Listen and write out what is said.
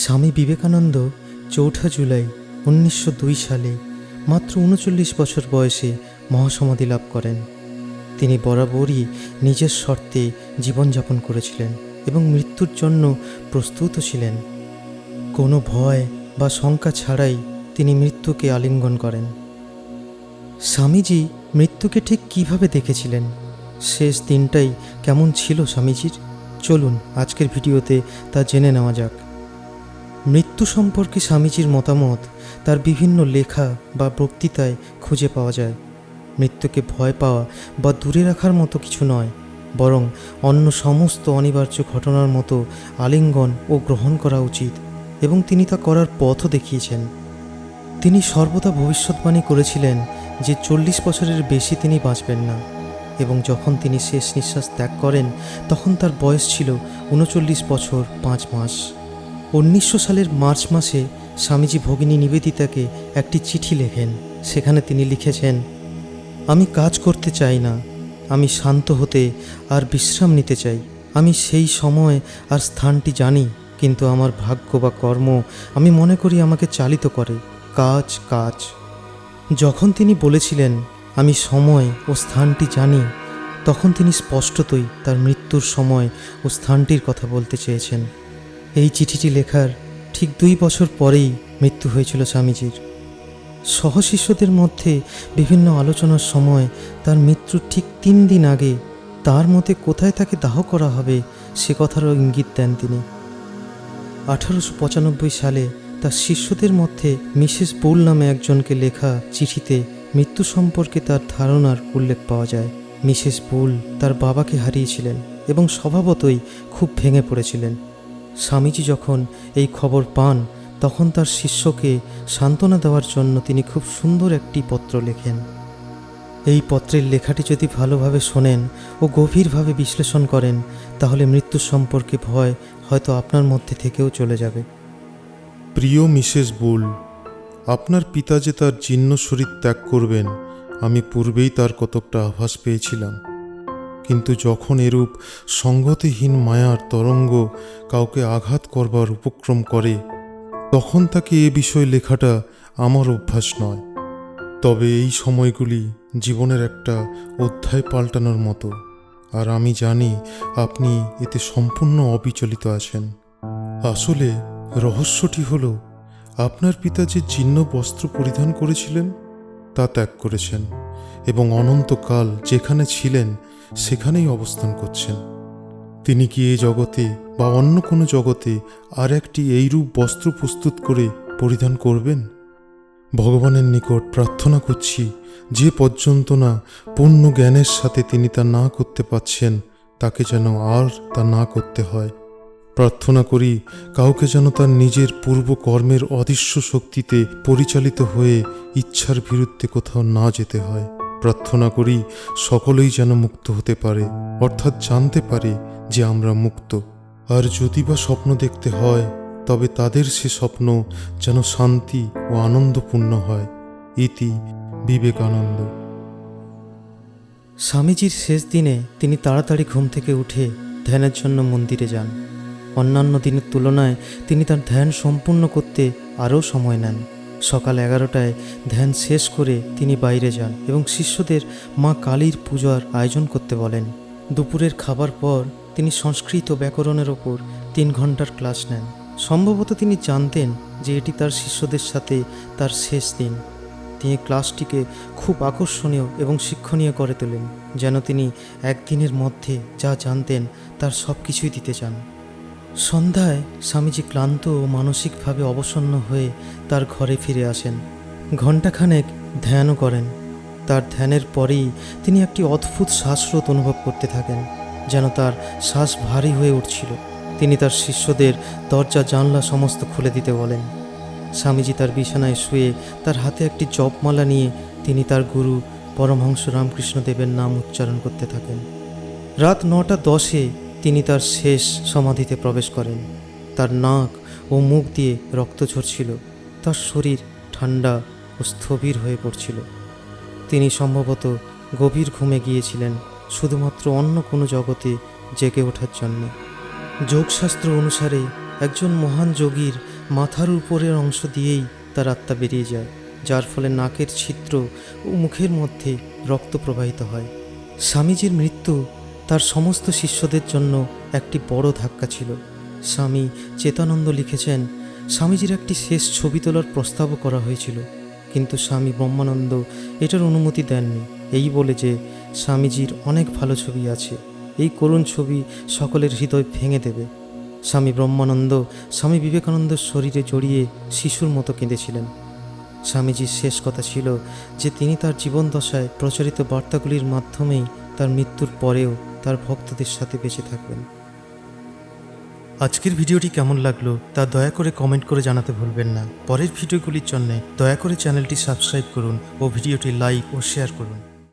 স্বামী বিবেকানন্দ ৪ঠা জুলাই ১৯০২ সালে মাত্র ৩৯ বছর বয়সে মহাসমাধি লাভ করেন। তিনি বরাবরই নিজের শর্তে জীবনযাপন করেছিলেন এবং মৃত্যুর জন্য প্রস্তুত ছিলেন। কোনো ভয় বা শঙ্কা ছাড়াই তিনি মৃত্যুকে আলিঙ্গন করেন। স্বামীজি মৃত্যুকে ঠিক কিভাবে দেখেছিলেন, শেষ দিনটাই কেমন ছিল স্বামীজির, চলুন আজকের ভিডিওতে তা জেনে নেওয়া যাক। মৃত্যু সম্পর্কে স্বামীজির মতামত তার বিভিন্ন লেখা বা বক্তৃতায় খুঁজে পাওয়া যায়। মৃত্যুকে ভয় পাওয়া বা দূরে রাখার মতো কিছু নয়, বরং অন্য সমস্ত অনিবার্য ঘটনার মতো আলিঙ্গন ও গ্রহণ করা উচিত, এবং তিনি তা করার পথও দেখিয়েছেন। তিনি সর্বদা ভবিষ্যৎবাণী করেছিলেন যে ৪০ বছরের বেশি তিনি বাঁচবেন না, এবং যখন তিনি শেষ নিঃশ্বাস ত্যাগ করেন তখন তার বয়স ছিল ৩৯ বছর ৫ মাস। ১৯০০ সালের মার্চ মাসে স্বামীজি ভগিনী নিবেদিতাকে একটি চিঠি লেখেন। সেখানে তিনি লিখেছেন, আমি কাজ করতে চাই না, আমি শান্ত হতে আর বিশ্রাম নিতে চাই। আমি সেই সময় আর স্থানটি জানি, কিন্তু আমার ভাগ্য বা কর্ম আমি মনে করি আমাকে চালিত করে। কাজ কাজ। যখন তিনি বলেছিলেন আমি সময় ও স্থানটি জানি, তখন তিনি স্পষ্টতই তার মৃত্যুর সময় ও স্থানটির কথা বলতে চেয়েছেন। এই চিঠিটি লেখার ঠিক ২ বছর পরেই মৃত্যু হয়েছিল স্বামীজির। সহশিষ্যদের মধ্যে বিভিন্ন আলোচনার সময় তার মৃত্যুর ঠিক ৩ দিন আগে তার মতে কোথায় তাকে দাহ করা হবে সে কথারও ইঙ্গিত দেন তিনি। ১৮৯৫ সালে তার শিষ্যদের মধ্যে মিসেস বুল নামে একজনকে লেখা চিঠিতে মৃত্যু সম্পর্কে তার ধারণার উল্লেখ পাওয়া যায়। মিসেস বুল তার বাবাকে হারিয়েছিলেন এবং স্বভাবতই খুব ভেঙে পড়েছিলেন। স্বামীজি যখন এই খবর পান তখন তার শিষ্যকে সান্ত্বনা দেওয়ার জন্য তিনি খুব সুন্দর একটি পত্র লেখেন। এই পত্রের লেখাটি যদি ভালোভাবে শোনেন ও গভীরভাবে বিশ্লেষণ করেন, তাহলে মৃত্যু সম্পর্কে ভয় হয়তো আপনার মধ্যে থেকেও চলে যাবে। প্রিয় মিসেস বুল, আপনার পিতা যে তার জীর্ণ শরীর ত্যাগ করবেন, আমি পূর্বেই তার কতকটা আভাস পেয়েছিলাম। কিন্তু যখন এরূপ সংগতিহীন মায়ার তরঙ্গ কাউকে আঘাত করবার উপক্রম করে, তখন তাকে এ বিষয়ে লেখাটা আমার অভ্যাস নয়। তবে এই সময়গুলি জীবনের একটা অধ্যায় পাল্টানোর মতো, আর আমি জানি আপনি এতে সম্পূর্ণ অবিচলিত আছেন। আসলে রহস্যটি হলো, আপনার পিতা যে জীর্ণ বস্ত্র পরিধান করেছিলেন তা ত্যাগ করেছেন এবং অনন্তকাল যেখানে ছিলেন সেখানেই অবস্থান করছেন। তিনি কি এই জগতে বা অন্য কোনো জগতে আর একটি এইরূপ বস্ত্র প্রস্তুত করে পরিধান করবেন? ভগবানের নিকট প্রার্থনা করছি, যে পর্যন্ত না পূর্ণ জ্ঞানের সাথে তিনি তা না করতে পারছেন, তাকে যেন আর তা না করতে হয়। প্রার্থনা করি কাউকে যেন তার নিজের পূর্ব কর্মের অদৃশ্য শক্তিতে পরিচালিত হয়ে ইচ্ছার বিরুদ্ধে কোথাও না যেতে হয়। প্রার্থনা করি সকলেই যেন মুক্ত হতে পারে, অর্থাৎ জানতে পারে যে আমরা মুক্ত। আর যদি বা স্বপ্ন দেখতে হয়, তবে তাদের সে স্বপ্ন যেন শান্তি ও আনন্দপূর্ণ হয়। ইতি বিবেকানন্দ। স্বামীজির শেষ দিনে তিনি তাড়াতাড়ি ঘুম থেকে উঠে ধ্যানের জন্য মন্দিরে যান। অন্যান্য দিনের তুলনায় তিনি তার ধ্যান সম্পূর্ণ করতে আরও সময় নেন। সকাল 11টায় ধ্যান শেষ করে তিনি বাইরে যান এবং শিষ্যদের মা কালীর পূজার আয়োজন করতে বলেন। দুপুরের খাবার পর তিনি সংস্কৃত ব্যাকরণের ওপর ৩ ঘন্টার ক্লাস নেন। সম্ভবত তিনি জানতেন যে এটি তার শিষ্যদের সাথে তার শেষ দিন। তিনি ক্লাসটিকে খুব আকর্ষণীয় এবং শিক্ষণীয় করে তোলেন, যেন তিনি একদিনের মধ্যে যা জানতেন তার সব কিছুই দিতে চান। সন্ধ্যায় স্বামীজি ক্লান্ত ও মানসিকভাবে অবসন্ন হয়ে তার ঘরে ফিরে আসেন। ঘণ্টাখানেক ধ্যানও করেন। তার ধ্যানের পরেই তিনি একটি অদ্ভুত শ্বাসরোধ অনুভব করতে থাকেন, যেন তার শ্বাস ভারী হয়ে উঠছিল। তিনি তার শিষ্যদের দরজা জানলা সমস্ত খুলে দিতে বলেন। স্বামীজি তার বিছানায় শুয়ে তার হাতে একটি জপমালা নিয়ে তিনি তার গুরু পরমহংস রামকৃষ্ণদেবের নাম উচ্চারণ করতে থাকেন। রাত 9:10-এ তিনি তার শেষ সমাধিতে প্রবেশ করেন। তার নাক ও মুখ দিয়ে রক্ত ঝরছিল। তার শরীর ঠান্ডা ও স্থবির হয়ে পড়ছিল। তিনি সম্ভবত গভীর ঘুমে গিয়েছিলেন, শুধুমাত্র অন্য কোনো জগতে জেগে ওঠার জন্য। যোগশাস্ত্র অনুসারে একজন মহান যোগীর মাথার উপরের অংশ দিয়েই তার আত্মা বেরিয়ে যায়, যার ফলে নাকের ছিদ্র ও মুখের মধ্যে রক্ত প্রবাহিত হয়। স্বামীজির মৃত্যু তার সমস্ত শিষ্যদের জন্য একটি বড় ধাক্কা ছিল। স্বামী চেতানন্দ লিখেছেন, স্বামীজির একটি শেষ ছবি তোলার প্রস্তাবও করা হয়েছিল, কিন্তু স্বামী ব্রহ্মানন্দ এটার অনুমতি দেননি, এই বলে যে স্বামীজির অনেক ভালো ছবি আছে, এই করুণ ছবি সকলের হৃদয় ভেঙে দেবে। স্বামী ব্রহ্মানন্দ স্বামী বিবেকানন্দের শরীরে জড়িয়ে শিশুর মতো কেঁদেছিলেন। স্বামীজির শেষ কথা ছিল যে তিনি তার জীবনদশায় প্রচারিত বার্তাগুলির মাধ্যমেই তার মৃত্যুর পরেও তার ভক্তদের সাথে বেঁচে থাকবেন। আজকের ভিডিওটি কেমন লাগলো তা দয়া করে কমেন্ট করে জানাতে ভুলবেন না। পরের ভিডিওগুলির জন্য দয়া করে চ্যানেলটি সাবস্ক্রাইব করুন ও ভিডিওটি লাইক ও শেয়ার করুন।